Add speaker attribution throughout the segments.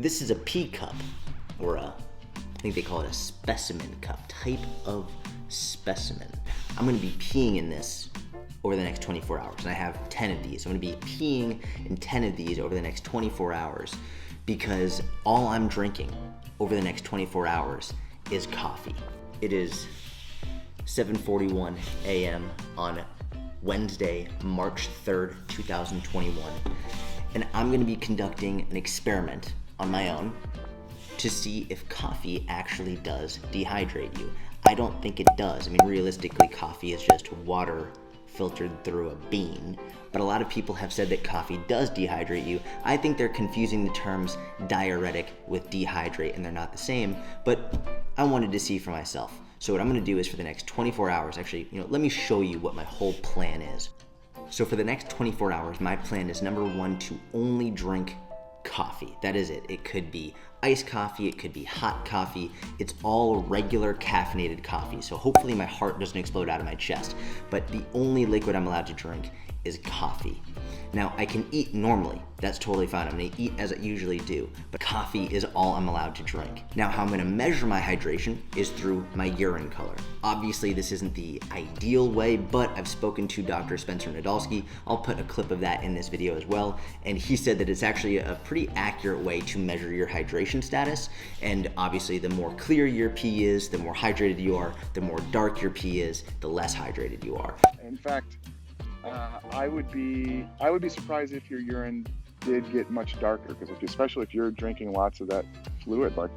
Speaker 1: This is a pee cup, or I think they call it a specimen cup, type of specimen. I'm gonna be peeing in this over the next 24 hours, and I have 10 of these. I'm gonna be peeing in 10 of these over the next 24 hours because all I'm drinking over the next 24 hours is coffee. It is 7:41 a.m. on Wednesday, March 3rd, 2021, and I'm gonna be conducting an experiment on my own to see if coffee actually does dehydrate you. I don't think it does. I mean, realistically, coffee is just water filtered through a bean, but a lot of people have said that coffee does dehydrate you. I think they're confusing the terms diuretic with dehydrate, and they're not the same, but I wanted to see for myself. So what I'm gonna do is for the next 24 hours, actually, let me show you what my whole plan is. So for the next 24 hours, my plan is number one, to only drink coffee. That is it. It could be iced coffee, it could be hot coffee. It's all regular caffeinated coffee. So hopefully my heart doesn't explode out of my chest. But the only liquid I'm allowed to drink is coffee. Now, I can eat normally. That's totally fine. I'm gonna eat as I usually do, but coffee is all I'm allowed to drink. Now, how I'm gonna measure my hydration is through my urine color. Obviously, this isn't the ideal way, but I've spoken to Dr. Spencer Nadolski. I'll put a clip of that in this video as well, and he said that it's actually a pretty accurate way to measure your hydration status, and obviously, the more clear your pee is, the more hydrated you are, the more dark your pee is, the less hydrated you are.
Speaker 2: In fact, I would be surprised if your urine did get much darker, because especially if you're drinking lots of that fluid. Like,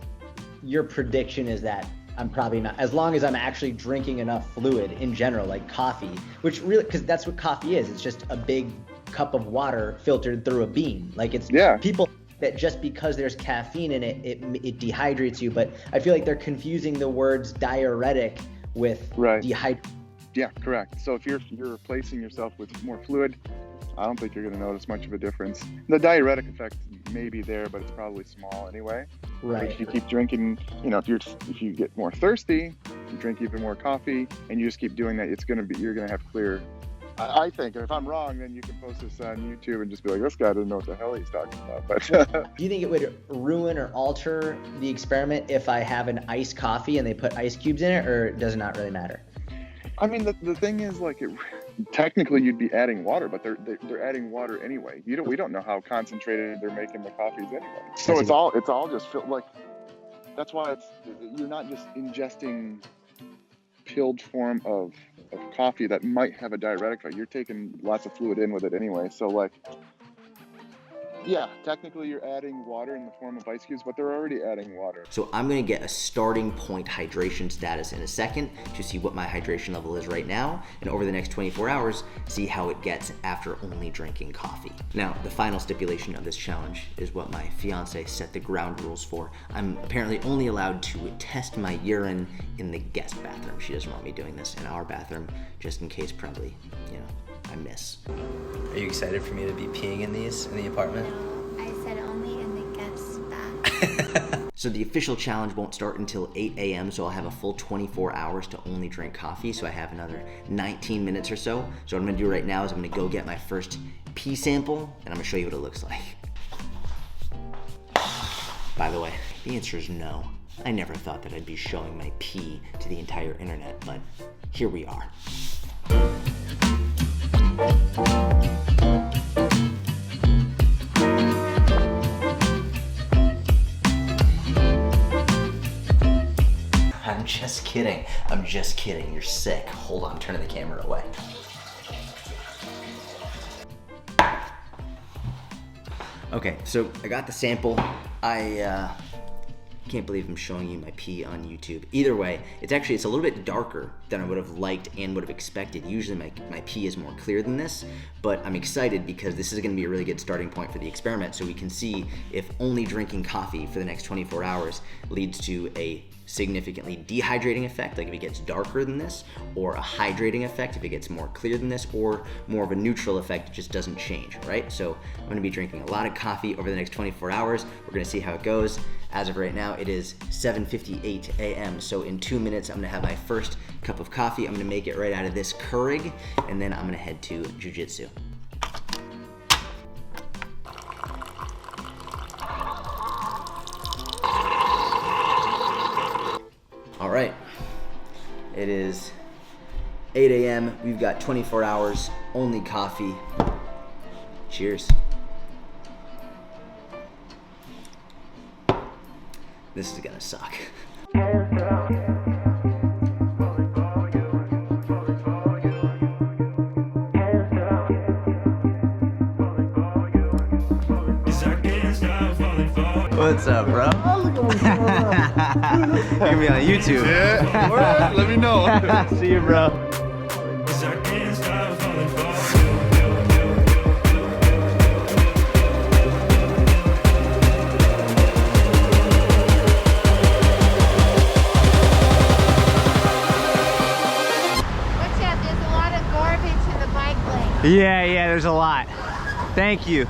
Speaker 3: your prediction is that I'm probably not, as long as I'm actually drinking enough fluid in general, like coffee, which really, because that's what coffee is. It's just a big cup of water filtered through a bean. Like, it's people that just because there's caffeine in it, it dehydrates you. But I feel like they're confusing the words diuretic with dehydrate.
Speaker 2: Yeah, correct. So if you're replacing yourself with more fluid, I don't think you're going to notice much of a difference. The diuretic effect may be there, but it's probably small anyway.
Speaker 3: Right.
Speaker 2: But if you keep drinking, if you get more thirsty, you drink even more coffee, and you just keep doing that, you're going to have clear. I think, and if I'm wrong, then you can post this on YouTube and just be like, this guy doesn't know what the hell he's talking about. But
Speaker 3: do you think it would ruin or alter the experiment if I have an iced coffee and they put ice cubes in it, or does it not really matter?
Speaker 2: I mean, the thing is, like, technically you'd be adding water, but they're adding water anyway. We don't know how concentrated they're making the coffees anyway. So it's all just like, that's why you're not just ingesting pilled form of coffee that might have a diuretic effect. You're taking lots of fluid in with it anyway. So, like, yeah, technically you're adding water in the form of ice cubes, but they're already adding water.
Speaker 1: So I'm gonna get a starting point hydration status in a second to see what my hydration level is right now, and over the next 24 hours, see how it gets after only drinking coffee. Now, the final stipulation of this challenge is what my fiance set the ground rules for. I'm apparently only allowed to test my urine in the guest bathroom. She doesn't want me doing this in our bathroom, just in case probably, I miss.
Speaker 4: Are you excited for me to be peeing in these in the apartment?
Speaker 5: No, I said only in the guest bathroom.
Speaker 1: So the official challenge won't start until 8 a.m., so I'll have a full 24 hours to only drink coffee, so I have another 19 minutes or so. So what I'm gonna do right now is I'm gonna go get my first pee sample, and I'm gonna show you what it looks like. By the way, the answer is no. I never thought that I'd be showing my pee to the entire internet, but here we are. I'm just kidding. You're sick. Hold on, I'm turning the camera away. Okay, so I got the sample. I can't believe I'm showing you my pee on YouTube. Either way, it's a little bit darker than I would have liked and would have expected. Usually my pee is more clear than this, but I'm excited because this is gonna be a really good starting point for the experiment, so we can see if only drinking coffee for the next 24 hours leads to a significantly dehydrating effect, like if it gets darker than this, or a hydrating effect if it gets more clear than this, or more of a neutral effect, it just doesn't change, right? So I'm gonna be drinking a lot of coffee over the next 24 hours. We're gonna see how it goes. As of right now, it is 7:58 a.m. So in 2 minutes, I'm gonna have my first cup of coffee. I'm gonna make it right out of this Keurig, and then I'm gonna head to jiu-jitsu. It is 8 a.m. We've got 24 hours, only coffee. Cheers. This is gonna suck. What's up, bro? How's it going? You're gonna be on YouTube.
Speaker 2: Yeah, all right, let me know.
Speaker 1: See you, bro.
Speaker 5: Watch out, there's a lot of garbage in the bike lane.
Speaker 1: Yeah, there's a lot. Thank you.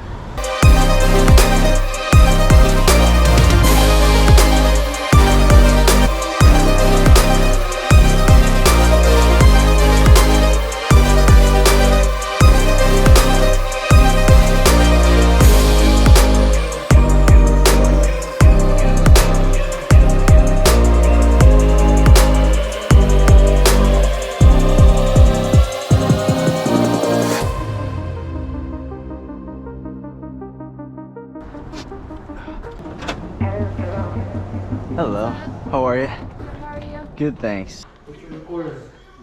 Speaker 1: Hello, how are you?
Speaker 5: How are you?
Speaker 1: Good, thanks.
Speaker 6: What's your recording?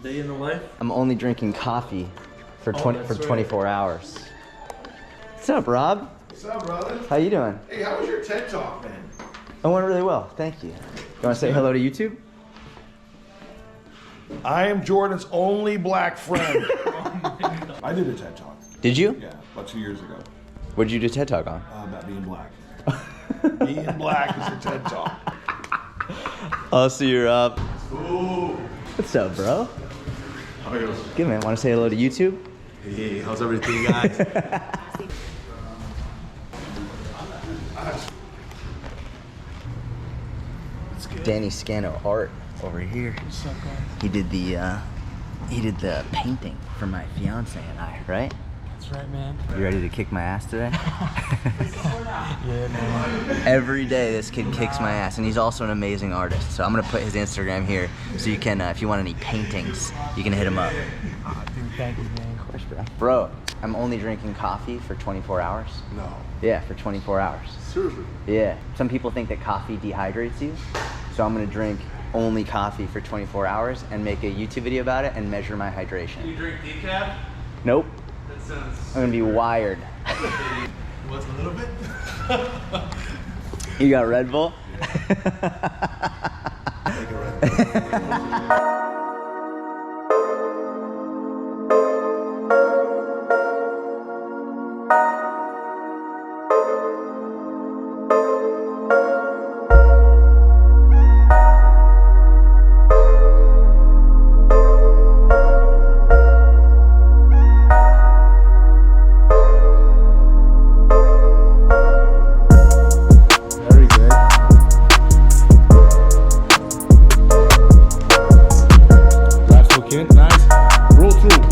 Speaker 6: Day in the life?
Speaker 1: I'm only drinking coffee for
Speaker 6: Oh,
Speaker 1: 24 hours. What's up, Rob?
Speaker 7: What's up, brother?
Speaker 1: How you doing?
Speaker 7: Hey, how was your TED Talk, man?
Speaker 1: I went really well, thank you. You want to say hello to YouTube?
Speaker 7: I am Jordan's only black friend. I did a TED Talk.
Speaker 1: Did you?
Speaker 7: Yeah, about 2 years ago.
Speaker 1: What did you do TED Talk on?
Speaker 7: About being black. Being black is a TED Talk.
Speaker 1: I'll see you, Rob.
Speaker 7: Ooh.
Speaker 1: What's up, bro?
Speaker 7: How are you?
Speaker 1: Good, man. Want to say hello to YouTube?
Speaker 7: Hey, how's everything, guys?
Speaker 1: Danny Scano art over here. He did the painting for my fiance and I, right?
Speaker 6: That's right, man.
Speaker 1: You ready to kick my ass today?
Speaker 6: Yeah, man.
Speaker 1: Every day this kid kicks my ass, and he's also an amazing artist. So I'm gonna put his Instagram here, so you can, if you want any paintings, you can hit him up.
Speaker 6: Dude, thank you, man.
Speaker 1: Of course, bro. Bro, I'm only drinking coffee for 24 hours.
Speaker 7: No.
Speaker 1: Yeah, for 24 hours.
Speaker 7: Seriously?
Speaker 1: Yeah. Some people think that coffee dehydrates you, so I'm gonna drink only coffee for 24 hours and make a YouTube video about it and measure my hydration.
Speaker 6: You drink decaf?
Speaker 1: Nope.
Speaker 6: That sounds...
Speaker 1: I'm gonna be wired.
Speaker 7: What's a little bit?
Speaker 1: You got Red Bull?
Speaker 7: Very good. Last hook in. Nice. Roll through.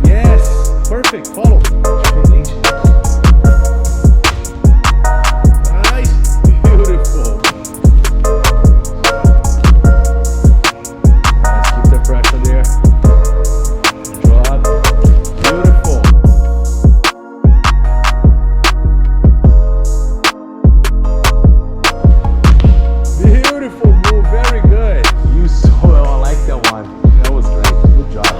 Speaker 7: Yes. Perfect. Follow. Nice. Beautiful. Nice. Keep the pressure there. Drop. Beautiful. Beautiful move, very good. You so well, I like that one. That was great. Good job.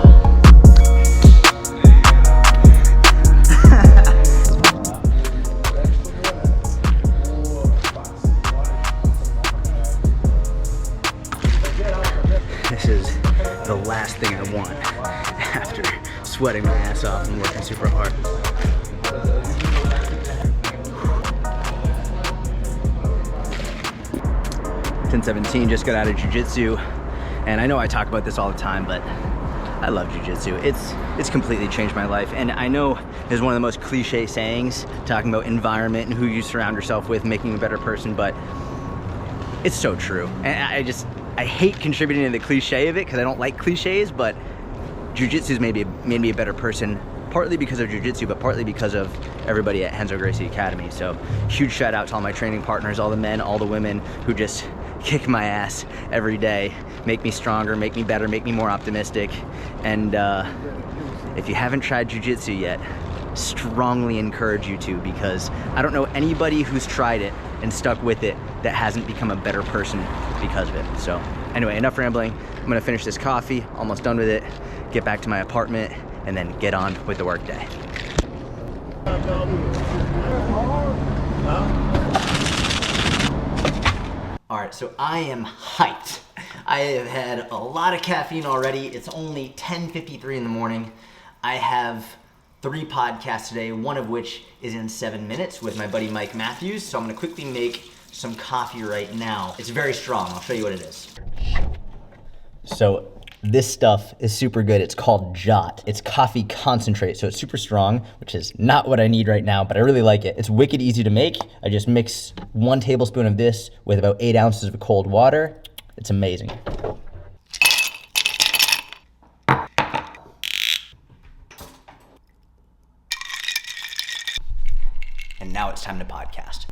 Speaker 1: This is the last thing I want after sweating my ass off and working super hard. .17, just got out of jiu-jitsu, and I know I talk about this all the time, but I love jiu-jitsu. It's completely changed my life, and I know there's one of the most cliche sayings talking about environment and who you surround yourself with making you a better person, but it's so true. And I hate contributing to the cliche of it because I don't like cliches, but jiu-jitsu's made me a better person partly because of jiu-jitsu, but partly because of everybody at Renzo Gracie Academy. So huge shout out to all my training partners, all the men, all the women who just kick my ass every day, make me stronger, make me better, make me more optimistic. And if you haven't tried jiu-jitsu yet, strongly encourage you to, because I don't know anybody who's tried it and stuck with it that hasn't become a better person because of it. So anyway, enough rambling. I'm gonna finish this coffee, almost done with it, get back to my apartment, and then get on with the work day. All right, so I am hyped. I have had a lot of caffeine already. It's only 10:53 in the morning. I have 3 podcasts today, one of which is in 7 minutes with my buddy Mike Matthews. So I'm gonna quickly make some coffee right now. It's very strong, I'll show you what it is. So this stuff is super good. It's called Jot. It's coffee concentrate, so it's super strong, which is not what I need right now, but I really like it. It's wicked easy to make. I just mix 1 tablespoon of this with about 8 ounces of cold water. It's amazing. And now it's time to podcast.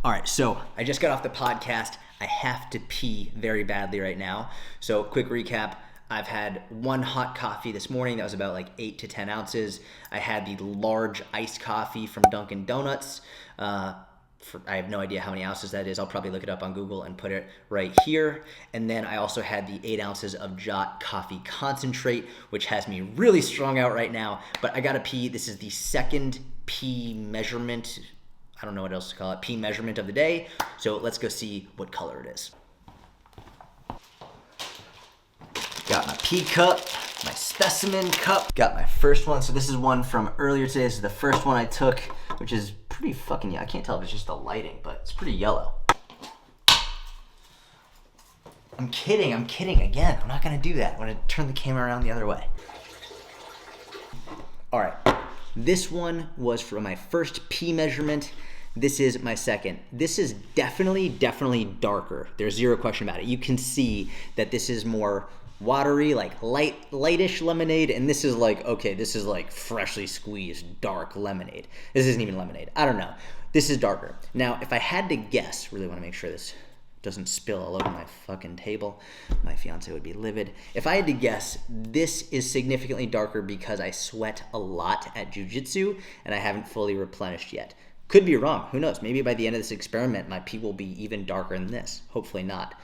Speaker 1: All right, so I just got off the podcast. I have to pee very badly right now. So quick recap, I've had 1 hot coffee this morning. That was about like 8 to 10 ounces. I had the large iced coffee from Dunkin' Donuts. I have no idea how many ounces that is. I'll probably look it up on Google and put it right here. And then I also had the 8 ounces of Jot coffee concentrate, which has me really strung out right now. But I gotta pee. This is the second pee measurement. I don't know what else to call it, pee measurement of the day. So let's go see what color it is. Got my pee cup, my specimen cup. Got my first one. So this is one from earlier today. This is the first one I took, which is pretty fucking, I can't tell if it's just the lighting, but it's pretty yellow. I'm kidding again. I'm not gonna do that. I'm gonna turn the camera around the other way. All right, this one was for my first pee measurement. This is my second. This is definitely darker. There's zero question about it. You can see that this is more watery, like lightish lemonade, and this is like, okay, this is like freshly squeezed dark lemonade. This isn't even lemonade. I don't know. This is darker. Now, if I had to guess, really want to make sure this doesn't spill all over my fucking table. My fiance would be livid. If I had to guess, this is significantly darker because I sweat a lot at jiu-jitsu and I haven't fully replenished yet. Could be wrong, who knows? Maybe by the end of this experiment, my pee will be even darker than this. Hopefully not.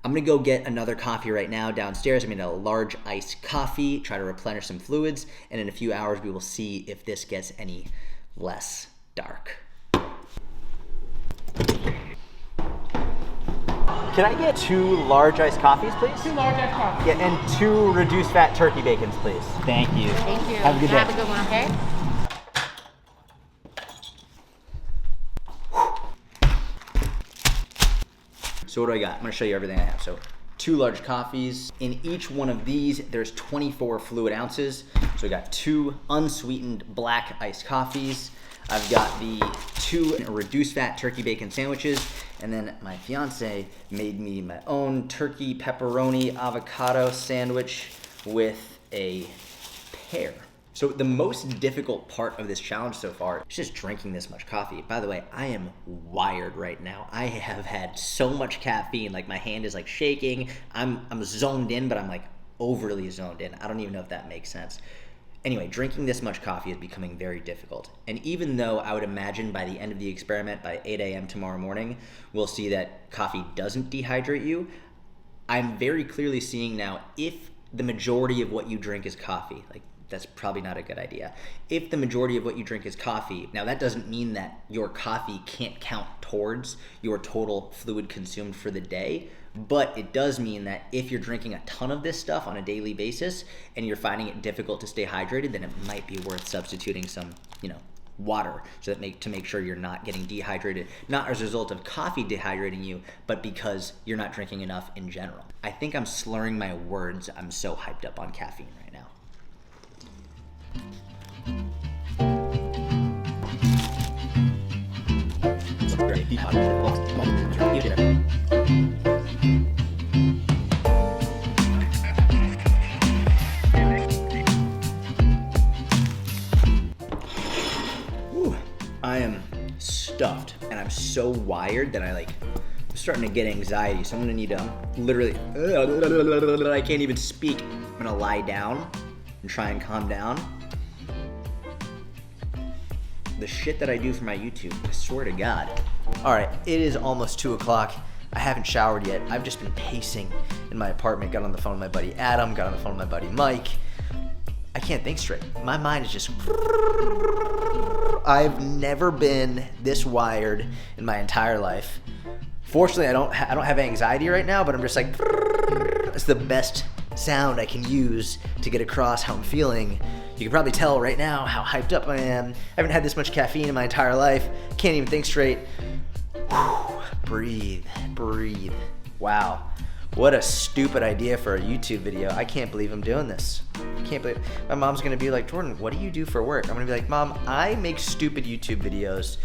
Speaker 1: I'm gonna go get another coffee right now downstairs. I'm gonna get a large iced coffee, try to replenish some fluids, and in a few hours we will see if this gets any less dark. Can I get 2 large iced coffees, please?
Speaker 5: 2 large iced coffees.
Speaker 1: Yeah, and 2 reduced fat turkey bacons, please. Thank you.
Speaker 5: Thank you.
Speaker 1: Have a good day.
Speaker 5: Have a good one, okay?
Speaker 1: So what do I got? I'm gonna show you everything I have. So 2 large coffees. In each one of these, there's 24 fluid ounces. So I got 2 unsweetened black iced coffees. I've got the 2 reduced fat turkey bacon sandwiches. And then my fiance made me my own turkey pepperoni avocado sandwich with a pear. So the most difficult part of this challenge so far is just drinking this much coffee. By the way, I am wired right now. I have had so much caffeine, like my hand is like shaking. I'm zoned in, but I'm like overly zoned in. I don't even know if that makes sense. Anyway, drinking this much coffee is becoming very difficult. And even though I would imagine by the end of the experiment, by 8 a.m. tomorrow morning, we'll see that coffee doesn't dehydrate you, I'm very clearly seeing now if the majority of what you drink is coffee, like that's probably not a good idea. If the majority of what you drink is coffee, now that doesn't mean that your coffee can't count towards your total fluid consumed for the day, but it does mean that if you're drinking a ton of this stuff on a daily basis and you're finding it difficult to stay hydrated, then it might be worth substituting some, water so that to make sure you're not getting dehydrated, not as a result of coffee dehydrating you, but because you're not drinking enough in general. I think I'm slurring my words. I'm so hyped up on caffeine right now. I am stuffed and I'm so wired that I'm starting to get anxiety. So I'm gonna need to literally, I can't even speak. I'm gonna lie down and try and calm down. The shit that I do for my YouTube, I swear to God. All right, it is almost 2 o'clock. I haven't showered yet. I've just been pacing in my apartment, got on the phone with my buddy Adam, got on the phone with my buddy Mike. I can't think straight. My mind is just, I've never been this wired in my entire life. Fortunately, I don't have anxiety right now, but I'm just like, it's the best sound I can use to get across how I'm feeling. You can probably tell right now how hyped up I am. I haven't had this much caffeine in my entire life. Can't even think straight. Breathe, breathe. Wow, what a stupid idea for a YouTube video. I can't believe I'm doing this. I can't believe, my mom's gonna be like, Jordan, what do you do for work? I'm gonna be like, Mom, I make stupid YouTube videos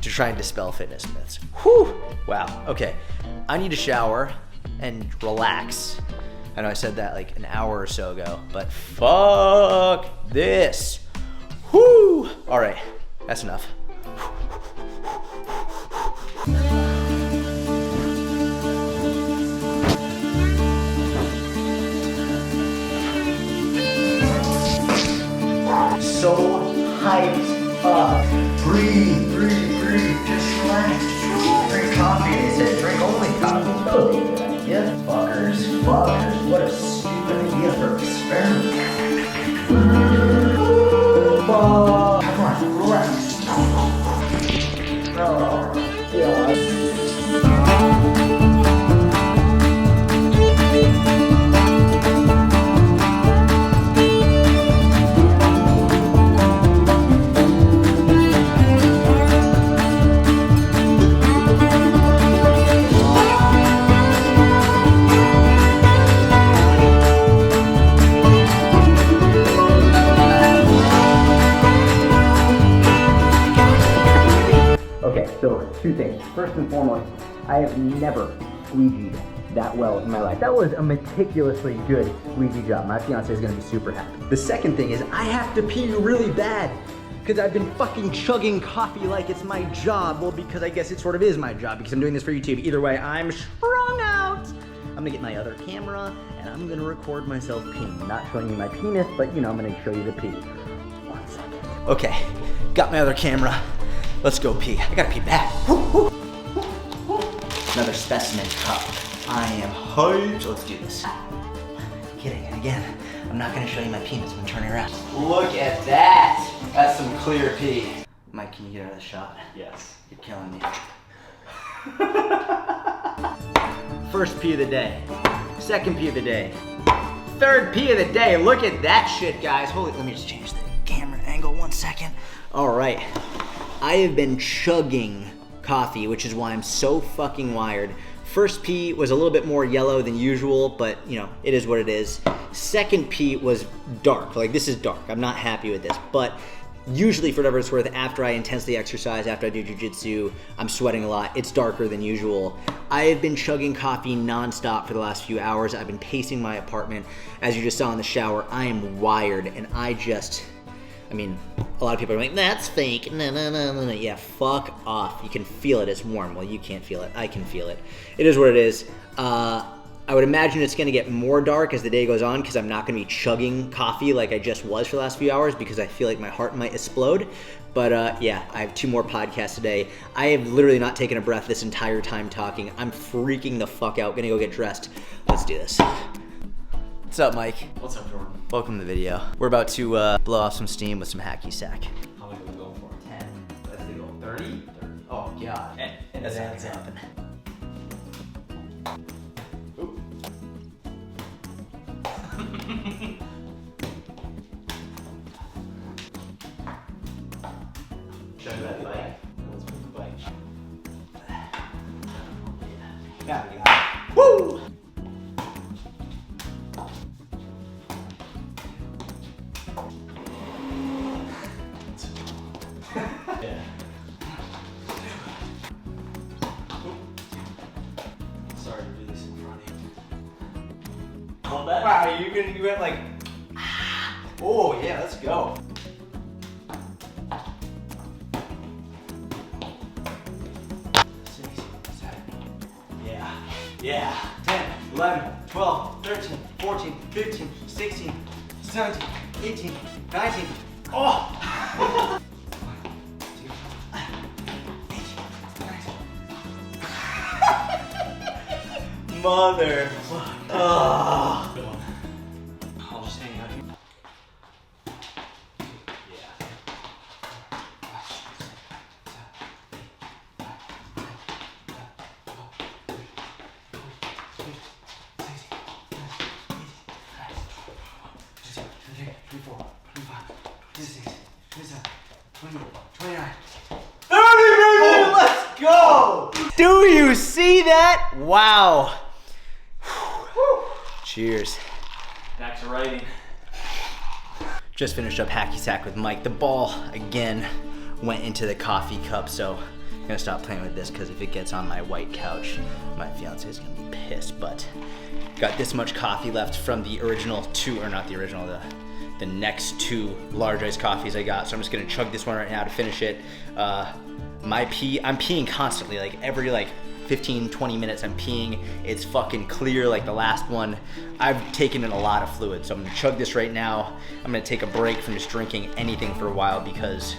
Speaker 1: to try and dispel fitness myths. Whew, wow, okay. I need to shower and relax. I know I said that like an hour or so ago, but fuck this. Whoo! All right, that's enough. So hyped up. Breathe, breathe, breathe. Just relax. Drink coffee. They said drink only coffee. Oh, good idea. Fuckers. What a stupid idea for an experiment. Come on, relax. Oh, God. So, two things. First and foremost, I have never squeegeed that well in my life. That was a meticulously good squeegee job. My fiance is gonna be super happy. The second thing is I have to pee really bad because I've been fucking chugging coffee like it's my job. Well, because I guess it sort of is my job because I'm doing this for YouTube. Either way, I'm strung out. I'm gonna get my other camera and I'm gonna record myself peeing. Not showing you my penis, but you know, I'm gonna show you the pee. 1 second. Okay, got my other camera. Let's go pee. I gotta pee bad. Another specimen cup. I am hyped. Let's do this. Kidding. And again, I'm not gonna show you my penis. I'm gonna turn it around. Look at that. That's some clear pee. Mike, can you get out of the shot?
Speaker 6: Yes.
Speaker 1: You're killing me. First pee of the day. Second pee of the day. Third pee of the day. Look at that shit, guys. Holy, let me just change the camera angle 1 second. All right. I have been chugging coffee, which is why I'm so fucking wired. First pee was a little bit more yellow than usual, but you know, it is what it is. Second pee was dark. Like, this is dark. I'm not happy with this, but usually for whatever it's worth, after I intensely exercise, after I do jujitsu, I'm sweating a lot. It's darker than usual. I have been chugging coffee nonstop for the last few hours. I've been pacing my apartment. As you just saw in the shower, I am wired, and I mean, a lot of people are like, that's fake. No. Yeah, fuck off. You can feel it. It's warm. Well, you can't feel it. I can feel it. It is what it is. I would imagine it's going to get more dark as the day goes on because I'm not going to be chugging coffee like I just was for the last few hours because I feel like my heart might explode. But yeah, I have 2 more podcasts today. I have literally not taken a breath this entire time talking. I'm freaking the fuck out. Gonna go get dressed. Let's do this. What's up, Mike?
Speaker 6: What's up, Jordan?
Speaker 1: Welcome to the video. We're about to blow off some steam with some hacky sack.
Speaker 6: How many are we going for?
Speaker 1: 10. Let's go 30? Oh, God. That's not gonna happen. Oop.
Speaker 6: Show me that bike. Let's put the bike.
Speaker 1: Yeah. Woo!
Speaker 6: Yeah. Sorry to do this in front of you. Hold that.
Speaker 1: Wow, you went like, oh yeah, let's go.
Speaker 6: Yeah. 10, 11, 12, 13, 14, 15, 16, 17, 18, 19. Oh! Mother. Oh. I'll just hang out here. Let's go! Do you see that? Wow. Cheers.
Speaker 4: Back to writing.
Speaker 1: Just finished up hacky sack with Mike. The ball, again, went into the coffee cup, so I'm gonna stop playing with this because if it gets on my white couch, my fiance is gonna be pissed, but got this much coffee left from the original two, or not the original, the next two large iced coffees I got, so I'm just gonna chug this one right now to finish it. I'm peeing constantly, like every 15, 20 minutes I'm peeing. It's fucking clear like the last one. I've taken in a lot of fluid, so I'm gonna chug this right now. I'm gonna take a break from just drinking anything for a while because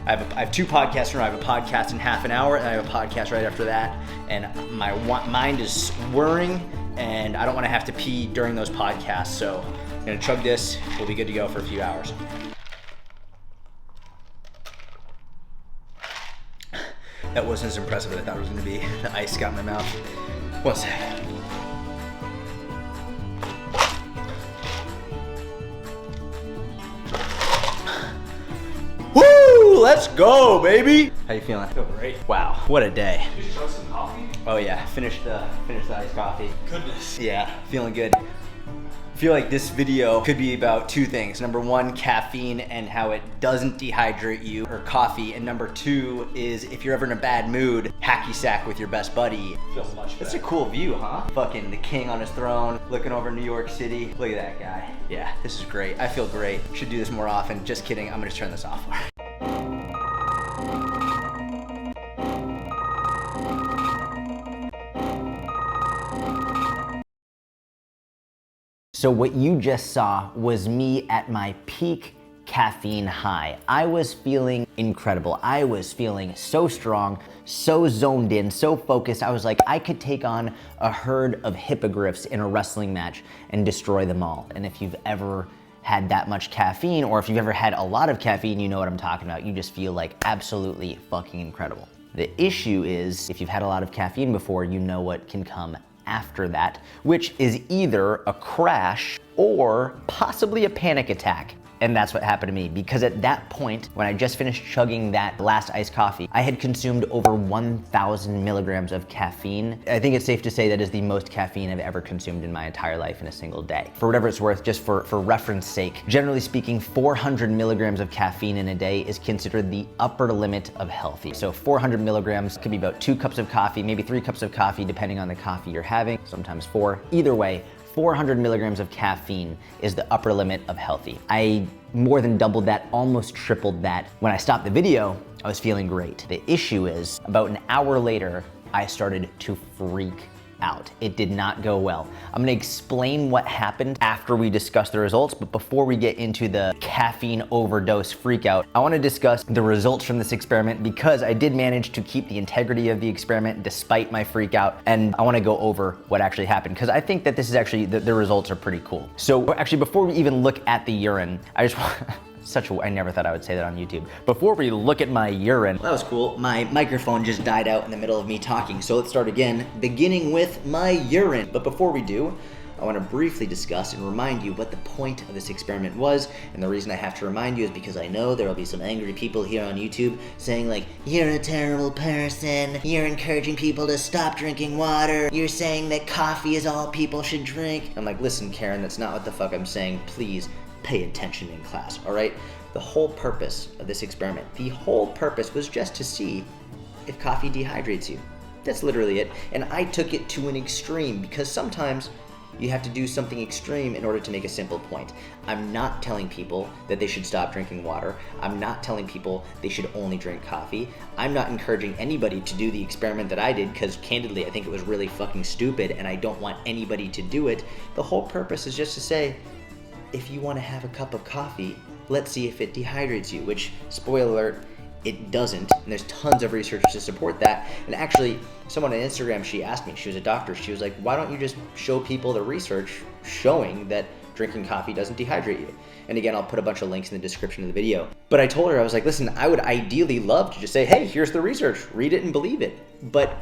Speaker 1: I have two podcasts in a row. I have a podcast in half an hour and I have a podcast right after that. And my mind is whirring and I don't wanna have to pee during those podcasts. So I'm gonna chug this, we'll be good to go for a few hours. That wasn't as impressive as I thought it was gonna be. The ice got in my mouth. One sec. Woo! Let's go, baby! How you feeling? I
Speaker 4: feel great.
Speaker 1: Wow, what a day.
Speaker 4: Did you chug some coffee?
Speaker 1: Oh yeah, finished the iced coffee.
Speaker 4: Goodness.
Speaker 1: Yeah, feeling good. I feel like this video could be about two things. Number one, caffeine and how it doesn't dehydrate you, or coffee. And number two is if you're ever in a bad mood, hacky sack with your best buddy.
Speaker 4: Feels much better.
Speaker 1: That's a cool view, huh? Fucking the king on his throne, looking over New York City. Look at that guy. Yeah, this is great. I feel great. Should do this more often. Just kidding, I'm gonna just turn this off. So what you just saw was me at my peak caffeine high. I was feeling incredible. I was feeling so strong, so zoned in, so focused. I was like, I could take on a herd of hippogriffs in a wrestling match and destroy them all. And if you've ever had that much caffeine, or if you've ever had a lot of caffeine, you know what I'm talking about. You just feel like absolutely fucking incredible. The issue is, if you've had a lot of caffeine before, you know what can come after that, which is either a crash or possibly a panic attack. And that's what happened to me, because at that point, when I just finished chugging that last iced coffee, I had consumed over 1,000 milligrams of caffeine. I think it's safe to say that is the most caffeine I've ever consumed in my entire life in a single day. For whatever it's worth, just for reference sake, generally speaking, 400 milligrams of caffeine in a day is considered the upper limit of healthy. So 400 milligrams could be about 2 cups of coffee, maybe 3 cups of coffee, depending on the coffee you're having, sometimes 4. Either way, 400 milligrams of caffeine is the upper limit of healthy. I more than doubled that, almost tripled that. When I stopped the video, I was feeling great. The issue is, about an hour later, I started to freak out. It did not go well. I'm gonna explain what happened after we discuss the results, but before we get into the caffeine overdose freakout, I wanna discuss the results from this experiment, because I did manage to keep the integrity of the experiment despite my freakout, and I wanna go over what actually happened, because I think that this is actually, the results are pretty cool. So actually, before we even look at the urine, I just want, I never thought I would say that on YouTube. Before we look at my urine. Well, that was cool. My microphone just died out in the middle of me talking, so let's start again, beginning with my urine. But before we do, I want to briefly discuss and remind you what the point of this experiment was. And the reason I have to remind you is because I know there will be some angry people here on YouTube saying like, you're a terrible person, you're encouraging people to stop drinking water, you're saying that coffee is all people should drink. I'm like, listen, Karen, that's not what the fuck I'm saying. Please pay attention in class, all right? The whole purpose of this experiment, the whole purpose was just to see if coffee dehydrates you. That's literally it. And I took it to an extreme, because sometimes You have to do something extreme in order to make a simple point. I'm not telling people that they should stop drinking water. I'm not telling people they should only drink coffee. I'm not encouraging anybody to do the experiment that I did, because candidly, I think it was really fucking stupid and I don't want anybody to do it. The whole purpose is just to say, if you want to have a cup of coffee, let's see if it dehydrates you, which, spoiler alert, it doesn't, and there's tons of research to support that. And actually, someone on Instagram, she asked me, she was a doctor, she was like, why don't you just show people the research showing that drinking coffee doesn't dehydrate you? And again, I'll put a bunch of links in the description of the video. But I told her, I was like, listen, I would ideally love to just say, hey, here's the research, read it and believe it. But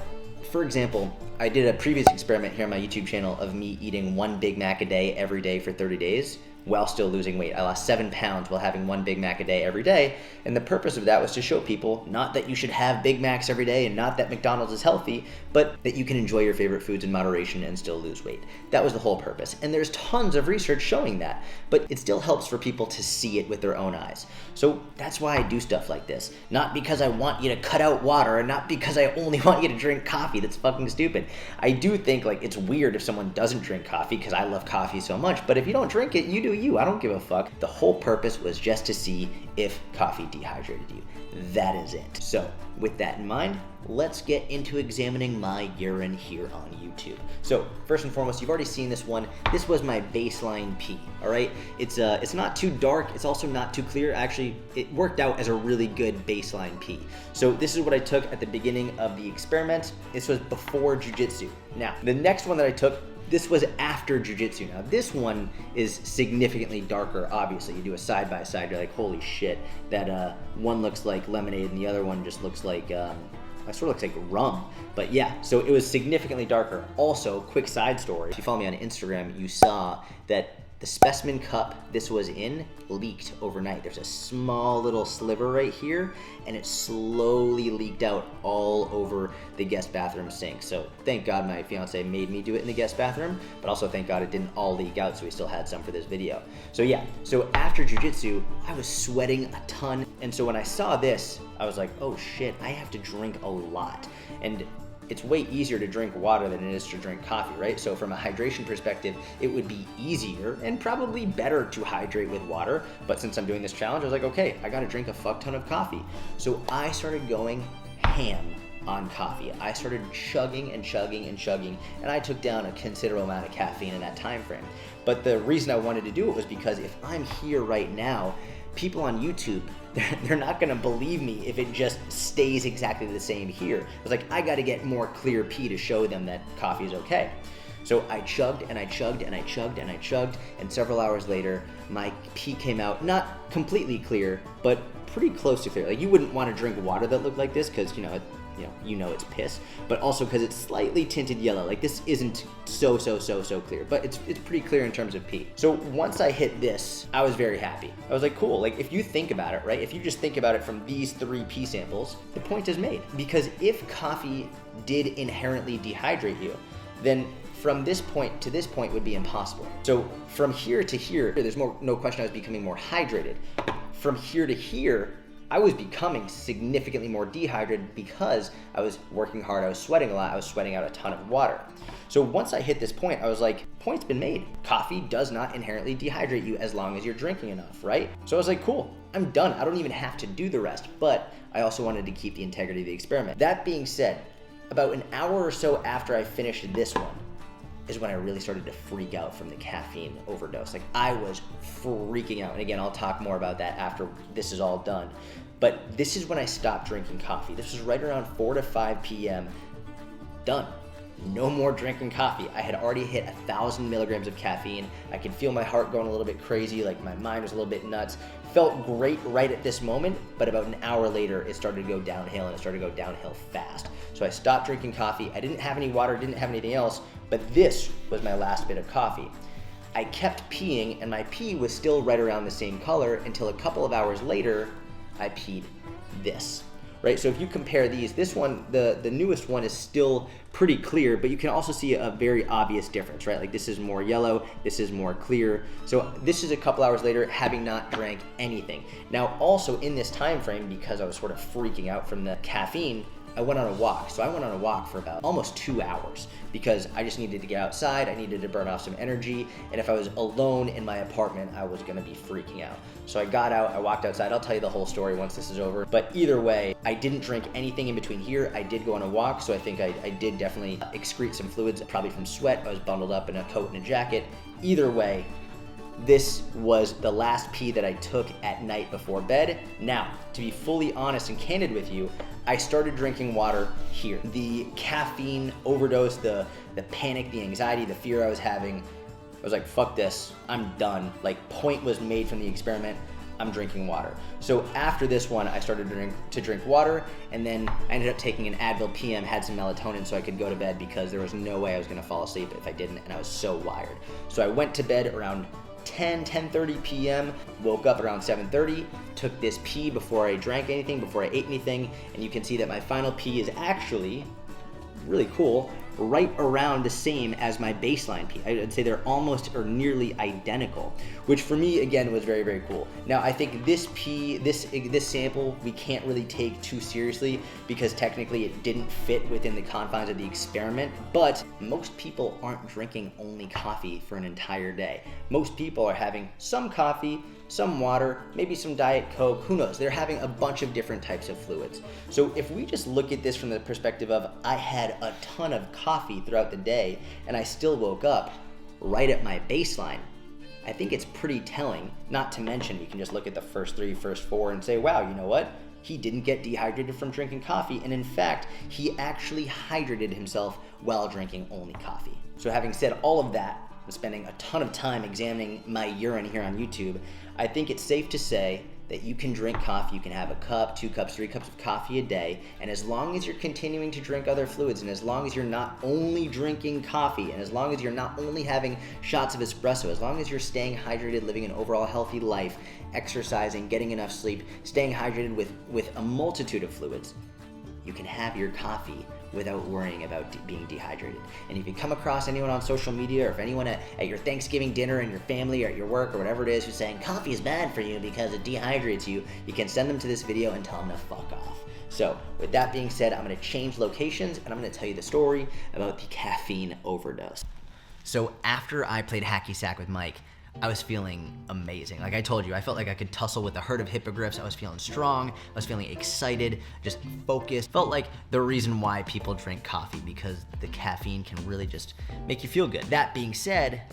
Speaker 1: for example, I did a previous experiment here on my YouTube channel of me eating 1 Big Mac a day every day for 30 days while still losing weight. I lost 7 pounds while having 1 Big Mac a day every day. And the purpose of that was to show people not that you should have Big Macs every day and not that McDonald's is healthy, but that you can enjoy your favorite foods in moderation and still lose weight. That was the whole purpose. And there's tons of research showing that, but it still helps for people to see it with their own eyes. So that's why I do stuff like this. Not because I want you to cut out water and not because I only want you to drink coffee. That's fucking stupid. I do think like it's weird if someone doesn't drink coffee, because I love coffee so much, but if you don't drink it, you do you. I don't give a fuck. The whole purpose was just to see if coffee dehydrated you. That is it. So with that in mind, let's get into examining my urine here on YouTube. So first and foremost, you've already seen this one. This was my baseline pee, all right? It's not too dark. It's also not too clear. Actually, it worked out as a really good baseline pee. So this is what I took at the beginning of the experiment. This was before jiu-jitsu. Now, the next one that I took, this was after jiu-jitsu. Now this one is significantly darker, obviously. You do a side-by-side, you're like, holy shit, that one looks like lemonade and the other one just looks like, it sort of looks like rum. But yeah, so it was significantly darker. Also, quick side story, if you follow me on Instagram, you saw that the specimen cup this was in leaked overnight. There's a small little sliver right here, and it slowly leaked out all over the guest bathroom sink. So thank God my fiance made me do it in the guest bathroom, but also thank God it didn't all leak out, so we still had some for this video. So yeah, so after jiu-jitsu, I was sweating a ton. And so when I saw this, I was like, oh shit, I have to drink a lot. And it's way easier to drink water than it is to drink coffee, right? So from a hydration perspective, it would be easier and probably better to hydrate with water. But since I'm doing this challenge, I was like, okay, I gotta drink a fuck ton of coffee. So I started going ham on coffee. I started chugging and chugging and chugging, and I took down a considerable amount of caffeine in that time frame. But the reason I wanted to do it was because if I'm here right now, people on YouTube, they're not gonna believe me if it just stays exactly the same here. I was like, I gotta get more clear pee to show them that coffee is okay. So I chugged and I chugged and I chugged and I chugged, and several hours later, my pee came out not completely clear, but pretty close to clear. Like, you wouldn't want to drink water that looked like this, because you know it's piss, but also because it's slightly tinted yellow. Like, this isn't so clear, but it's pretty clear in terms of pee. So once I hit this, I was very happy. I was like, cool. Like, if you think about it, right? If you just think about it from these 3 pee samples, the point is made. Because if coffee did inherently dehydrate you, then from this point to this point would be impossible. So from here to here, there's no question I was becoming more hydrated. From here to here, I was becoming significantly more dehydrated because I was working hard, I was sweating a lot, I was sweating out a ton of water. So once I hit this point, I was like, point's been made. Coffee does not inherently dehydrate you as long as you're drinking enough, right? So I was like, cool, I'm done. I don't even have to do the rest, but I also wanted to keep the integrity of the experiment. That being said, about an hour or so after I finished this one, is when I really started to freak out from the caffeine overdose. Like, I was freaking out. And again, I'll talk more about that after this is all done. But this is when I stopped drinking coffee. This was right around 4 to 5 p.m. Done. No more drinking coffee. I had already hit 1,000 milligrams of caffeine. I could feel my heart going a little bit crazy, like my mind was a little bit nuts. Felt great right at this moment, but about an hour later, it started to go downhill, and it started to go downhill fast. So I stopped drinking coffee. I didn't have any water, didn't have anything else, but this was my last bit of coffee. I kept peeing, and my pee was still right around the same color until a couple of hours later, I peed this. Right, so if you compare these, this one, the newest one is still pretty clear, but you can also see a very obvious difference, right? Like, this is more yellow, this is more clear. So this is a couple hours later, having not drank anything. Now, also in this time frame, because I was sort of freaking out from the caffeine, I went on a walk. So I went on a walk for about almost 2 hours because I just needed to get outside. I needed to burn off some energy. And if I was alone in my apartment, I was gonna be freaking out. So I got out, I walked outside. I'll tell you the whole story once this is over. But either way, I didn't drink anything in between here. I did go on a walk, so I think I did definitely excrete some fluids, probably from sweat. I was bundled up in a coat and a jacket. Either way, this was the last pee that I took at night before bed. Now, to be fully honest and candid with you, I started drinking water here. The caffeine overdose, the panic, the anxiety, the fear I was having, I was like, fuck this, I'm done. Like, point was made from the experiment. I'm drinking water. So after this one, I started to drink water, and then I ended up taking an Advil PM, had some melatonin so I could go to bed because there was no way I was gonna fall asleep if I didn't, and I was so wired. So I went to bed around 10:30 p.m., woke up around 7:30, took this pee before I drank anything, before I ate anything, and you can see that my final pee is actually really cool, right around the same as my baseline pee. I'd say they're almost or nearly identical, which for me, again, was very, very cool. Now, I think this pee, this sample, we can't really take too seriously because technically it didn't fit within the confines of the experiment, but most people aren't drinking only coffee for an entire day. Most people are having some coffee, some water, maybe some Diet Coke, who knows? They're having a bunch of different types of fluids. So if we just look at this from the perspective of I had a ton of coffee throughout the day and I still woke up right at my baseline, I think it's pretty telling. Not to mention, you can just look at the first 3, first 4 and say, wow, you know what? He didn't get dehydrated from drinking coffee, and in fact, he actually hydrated himself while drinking only coffee. So having said all of that, and spending a ton of time examining my urine here on YouTube, I think it's safe to say that you can drink coffee. You can have a cup, 2 cups, 3 cups of coffee a day, and as long as you're continuing to drink other fluids, and as long as you're not only drinking coffee, and as long as you're not only having shots of espresso, as long as you're staying hydrated, living an overall healthy life, exercising, getting enough sleep, staying hydrated with a multitude of fluids, you can have your coffee without worrying about being dehydrated. And if you come across anyone on social media, or if anyone at your Thanksgiving dinner and your family or at your work or whatever it is who's saying coffee is bad for you because it dehydrates you, you can send them to this video and tell them to fuck off. So with that being said, I'm gonna change locations and I'm gonna tell you the story about the caffeine overdose. So after I played hacky sack with Mike, I was feeling amazing. Like I told you, I felt like I could tussle with a herd of hippogriffs. I was feeling strong, I was feeling excited, just focused. Felt like the reason why people drink coffee, because the caffeine can really just make you feel good. That being said,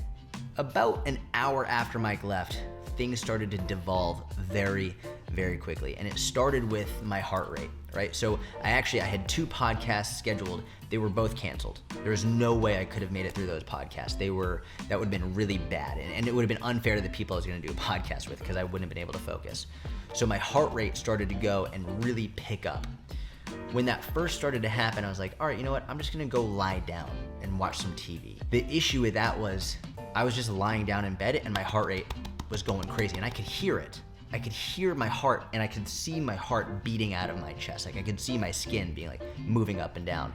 Speaker 1: about an hour after Mike left, things started to devolve very, very quickly. And it started with my heart rate, right? So I had 2 podcasts scheduled. They were both canceled. There was no way I could have made it through those podcasts. That would have been really bad. And it would have been unfair to the people I was gonna do a podcast with because I wouldn't have been able to focus. So my heart rate started to go and really pick up. When that first started to happen, I was like, all right, you know what? I'm just gonna go lie down and watch some TV. The issue with that was I was just lying down in bed and my heart rate was going crazy and I could hear it. I could hear my heart and I could see my heart beating out of my chest. Like I could see my skin being like moving up and down.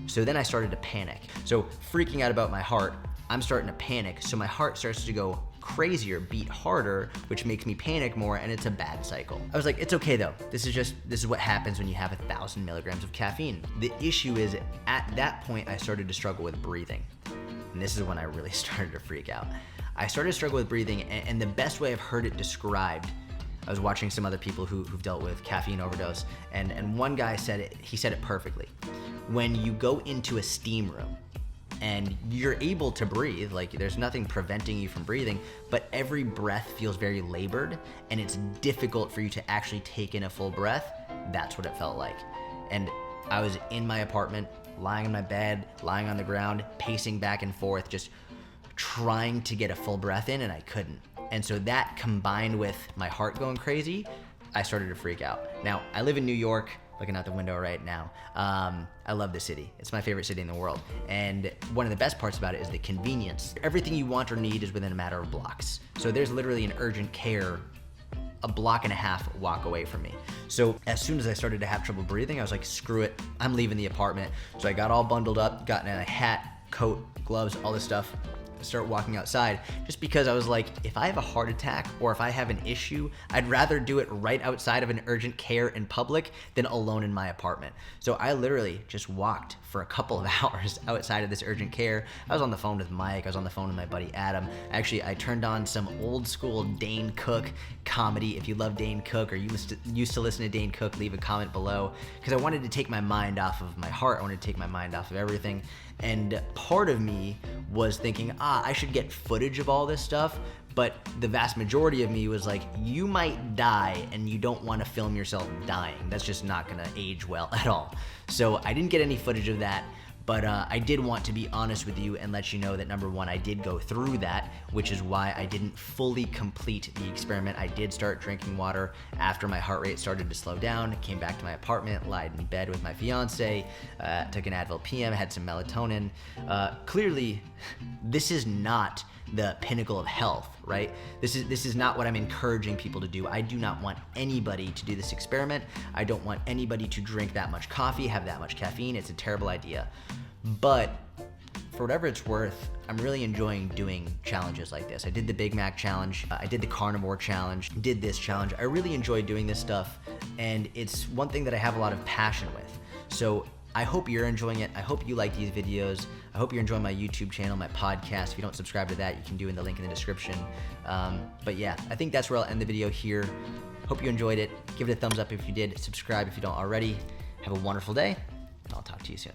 Speaker 1: So then I started to panic. So freaking out about my heart, I'm starting to panic. So my heart starts to go crazier, beat harder, which makes me panic more, and it's a bad cycle. I was like, it's okay though. This is what happens when you have 1,000 milligrams of caffeine. The issue is at that point, I started to struggle with breathing. And this is when I really started to freak out. I started to struggle with breathing, and the best way I've heard it described, I was watching some other people who've dealt with caffeine overdose, and one guy said it perfectly. When you go into a steam room and you're able to breathe, like there's nothing preventing you from breathing, but every breath feels very labored and it's difficult for you to actually take in a full breath, that's what it felt like. And I was in my apartment, lying in my bed, lying on the ground, pacing back and forth, just trying to get a full breath in, and I couldn't. And so that combined with my heart going crazy, I started to freak out. Now, I live in New York, looking out the window right now. I love the city. It's my favorite city in the world. And one of the best parts about it is the convenience. Everything you want or need is within a matter of blocks. So there's literally an urgent care a block and a half walk away from me. So as soon as I started to have trouble breathing, I was like, screw it, I'm leaving the apartment. So I got all bundled up, got in a hat, coat, gloves, all this stuff, start walking outside, just because I was like, if I have a heart attack or if I have an issue, I'd rather do it right outside of an urgent care in public than alone in my apartment. So I literally just walked for a couple of hours outside of this urgent care. I was on the phone with Mike, I was on the phone with my buddy Adam. Actually, I turned on some old school Dane Cook comedy. If you love Dane Cook or you used to listen to Dane Cook, leave a comment below, because I wanted to take my mind off of my heart. I wanted to take my mind off of everything. And part of me was thinking, I should get footage of all this stuff. But the vast majority of me was like, you might die and you don't want to film yourself dying. That's just not gonna age well at all. So I didn't get any footage of that. But I did want to be honest with you and let you know that, number one, I did go through that, which is why I didn't fully complete the experiment. I did start drinking water after my heart rate started to slow down, came back to my apartment, lied in bed with my fiance, took an Advil PM, had some melatonin. Clearly, this is not the pinnacle of health, right? This is not what I'm encouraging people to do. I do not want anybody to do this experiment. I don't want anybody to drink that much coffee, have that much caffeine. It's a terrible idea. But for whatever it's worth, I'm really enjoying doing challenges like this. I did the Big Mac challenge, I did the carnivore challenge, did this challenge. I really enjoy doing this stuff, and it's one thing that I have a lot of passion with. So I hope you're enjoying it. I hope you like these videos. I hope you're enjoying my YouTube channel, my podcast. If you don't subscribe to that, you can do in the link in the description. But yeah, I think that's where I'll end the video here. Hope you enjoyed it. Give it a thumbs up if you did. Subscribe if you don't already. Have a wonderful day. I'll talk to you soon.